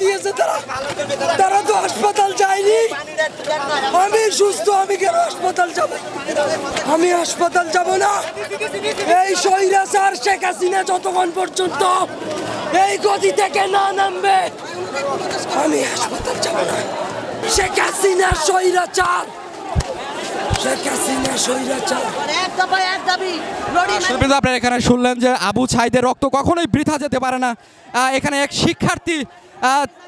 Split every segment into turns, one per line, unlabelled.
দিয়েছে তারা, তারা তো হাসপাতাল যায়নি। আমি সুস্থ, আমি কেন হাসপাতাল যাব? আমি হাসপাতাল যাব না। এই স্বৈরাচার শেখ হাসিনা যতক্ষণ পর্যন্ত এই গদি থেকে না নামবে, আমি হাসপাতাল যাব না। শেখ হাসিনা স্বৈরাচার, শেখ হাসিনা স্বৈরাচার।
আপনারা এখানে শুনলেন যে আবু ছাইদের রক্ত কখনোই বৃথা যেতে পারে না। এখানে এক শিক্ষার্থী,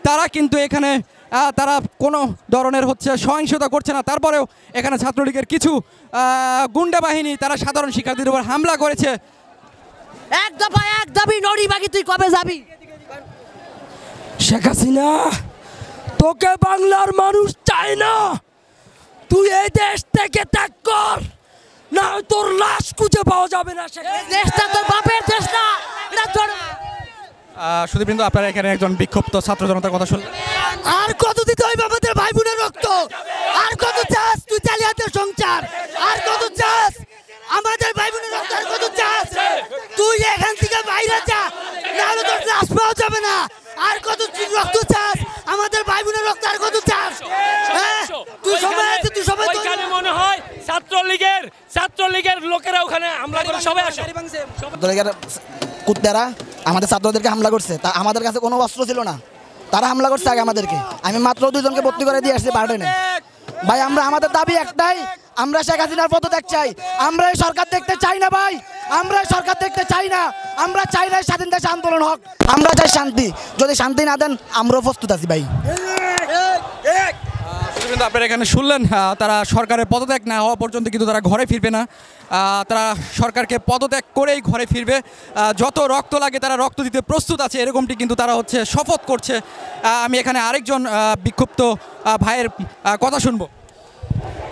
তারা কিন্তু এখানে তারা কোনো ধরনের সহিংসতা করছে না, তারপরেও এখানে ছাত্রলীগের কিছু গুন্ডা বাহিনী তারা সাধারণ শিক্ষার্থীদের উপর হামলা করেছে।
এক দফা এক দাবি, নড়িবাগি তুই কবে যাবি?
শেখ হাসিনা, তোকে বাংলার মানুষ চায় না। তুই এই দেশ থেকে ত্যাগ কর, না তোর লাশ খুঁজে পাওয়া যাবে না।
দেশটা তোর বাপের দেশ না, এটা তোর।
সুধীবৃন্দ, আপনারা এখানে একজন বিক্ষুব্ধ ছাত্র জনতার কথা শুনলেন।
আর কত দিতে হইবে আমাদের ভাই বোনের রক্ত? আর কত চাস তুই চালিয়াতে সংসার? আর কত চাস আমাদের ভাই বোনের রক্ত? আর কত চাস? তুই এখান থেকে বাইরে যা, না হলে তোর লাশ পাওয়া যাবে না। আর কত রক্ত চাস আমাদের ভাই বোনের রক্ত? আর কত চাস? তুই সবাই আছে, তুই সবাই
মনে হয় ছাত্রলীগের লোকেরা ওখানে হামলা করে সবাই আসে।
কুত্তারা আমাদের ছাত্রদেরকে হামলা করছে, তা আমাদের কাছে কোনো অস্ত্র ছিল না, তারা হামলা করছে আগে আমাদেরকে। আমি মাত্র 2 জনকে ভর্তি করে দিয়ে আসছি পার্টিনে। ভাই আমরা আমাদের দাবি একটাই, আমরা শেখ হাসিনার পদত্যাগ চাই। আমরা এই সরকার দেখতে চাই না ভাই, আমরা এই সরকার দেখতে চাই না। আমরা চাই না স্বাধীন দেশে আন্দোলন হোক, আমরা চাই শান্তি। যদি শান্তি না দেন আমরাও প্রস্তুত আছি ভাই।
আপনারা এখানে শুনলেন তারা সরকারের পদত্যাগ না হওয়া পর্যন্ত কিন্তু তারা ঘরে ফিরবে না। তারা সরকারকে পদত্যাগ করেই ঘরে ফিরবে। যত রক্ত লাগে তারা রক্ত দিতে প্রস্তুত আছে, এরকমটি কিন্তু তারা শপথ করছে। আমি এখানে আরেকজন বিক্ষুব্ধ ভাইয়ের কথা শুনবো।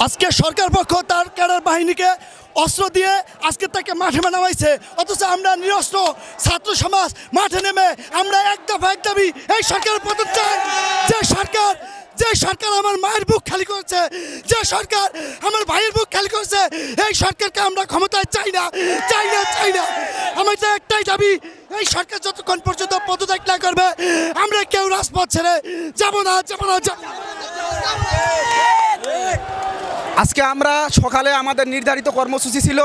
আজকে সরকার পক্ষ তার ক্যাডার বাহিনীকে অস্ত্র দিয়ে আজকে তাকে মাঠে নামাইছে, অথচ আমরা নিরস্ত্র ছাত্র সমাজ মাঠে নেমে আমরা এক দফা এক দাবি এই সরকারের পদত্যাগ। যে সরকার আমার মায়ের বুক খালি করেছে, যে সরকার আমার ভাইয়ের বুক খালি করেছে, এই সরকারকে আমরা ক্ষমতায় চাই না। আমাদের একটাই দাবি, এই সরকার যতক্ষণ পর্যন্ত পদত্যাগ না করবে আমরা কেউ রাজপথ ছেড়ে যাব না।
আজকে আমরা সকালে আমাদের নির্ধারিত কর্মসূচি ছিল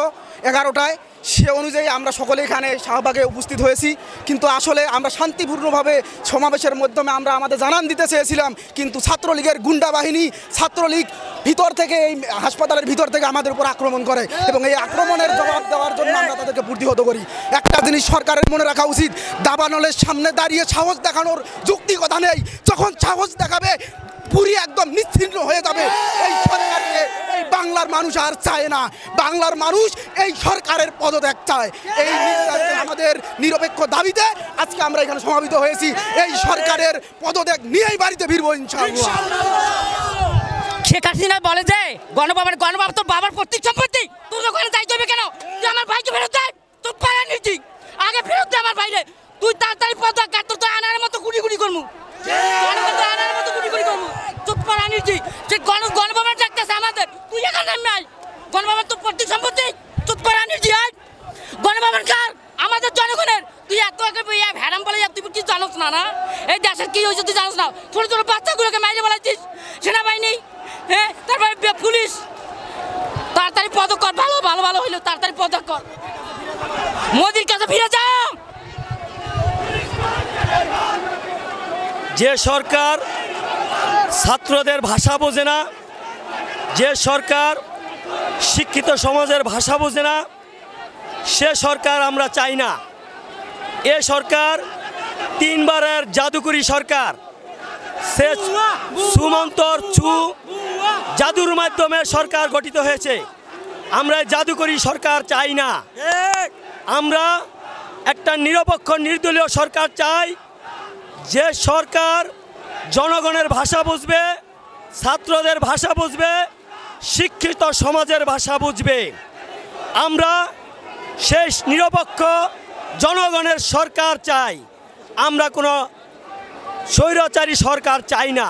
11টায়, সে অনুযায়ী আমরা সকলে এখানে শাহবাগে উপস্থিত হয়েছি। কিন্তু আসলে আমরা শান্তিপূর্ণভাবে সমাবেশের মাধ্যমে আমরা আমাদের জানান দিতে চেয়েছিলাম, কিন্তু ছাত্রলীগের গুন্ডা বাহিনী, ছাত্রলীগ ভিতর থেকে এই হাসপাতালের ভিতর থেকে আমাদের উপর আক্রমণ করে এবং এই আক্রমণের জবাব দেওয়ার জন্য আমরা তাদেরকে প্রতিহত করি। একটা জিনিস সরকারের মনে রাখা উচিত, দাবানলের সামনে দাঁড়িয়ে সাহস দেখানোর যুক্তি কথা নেই। যখন সাহস দেখাবে পুরি একদম নিশ্চিহ্ন হয়ে যাবে। এই সরকারকে এই বাংলার মানুষ আর চায় না। বাংলার মানুষ এই সরকারের পদত্যাগ চায়। এই আমাদের নিরপেক্ষ দাবিতে আজকে আমরা এখানে সমাবেত হয়েছি। এই সরকারের পদত্যাগ নিয়েই বাড়িতে ফিরবো ইনশাআল্লাহ।
শেখ হাসিনা বলে যে গণবাব তো বাবার প্রত্যেক সম্পত্তি, তোর ওখানে যাইতে হবে কেন? তুই আমার ভাইকে ফেরত দে, তোর পাড়া নিচ্ছি আগে ফেরত দে আমার ভাইরে। তুই তাড়াতাড়ি পদত্যাগ, তোর তো আনার মতো গুড়ি করবো, আনার মতো গুড়ি করবো। তোর পাড়া নিচ্ছি সে গণবাবার ডাকতেছে আমাদের, তুই এখানে নাই। গণবাবার তো প্রত্যেক সম্পত্তি, তোর পাড়া নিচ্ছি। আর গণবাবার কার? আমাদের জনগণের। তুই এত আগে ভ্যারাম বলে তুই কি জানোস না? এই দেশের কি হয়েছে তুই জানোস না? ছোট ছোট বাচ্চাগুলোকে মাইরে বলাইছিস সেনাবাহিনী, হ্যাঁ, তারপরে পুলিশ। তাড়াতাড়ি পদক কর, ভালো হইলো তাড়াতাড়ি পদক কর। মোদির কাছে ফিরে যা।
যে সরকার ছাত্রদের ভাষা বোঝে না, যে সরকার শিক্ষিত সমাজের ভাষা বোঝে না, সে সরকার আমরা চাই না। এ সরকার 3 বারের জাদুকরি সরকার। সে সুমন্তর জাদুর মাধ্যমে সরকার গঠিত হয়েছে। আমরা জাদুকরি সরকার চাই না। আমরা একটা নিরপেক্ষ নির্দলীয় সরকার চাই, যে সরকার জনগণের ভাষা বুঝবে, ছাত্রদের ভাষা বুঝবে, শিক্ষিত সমাজের ভাষা বুঝবে। আমরা সেই নিরপেক্ষ জনগণের সরকার চাই, আমরা কোনো স্বৈরাচারী সরকার চাই না।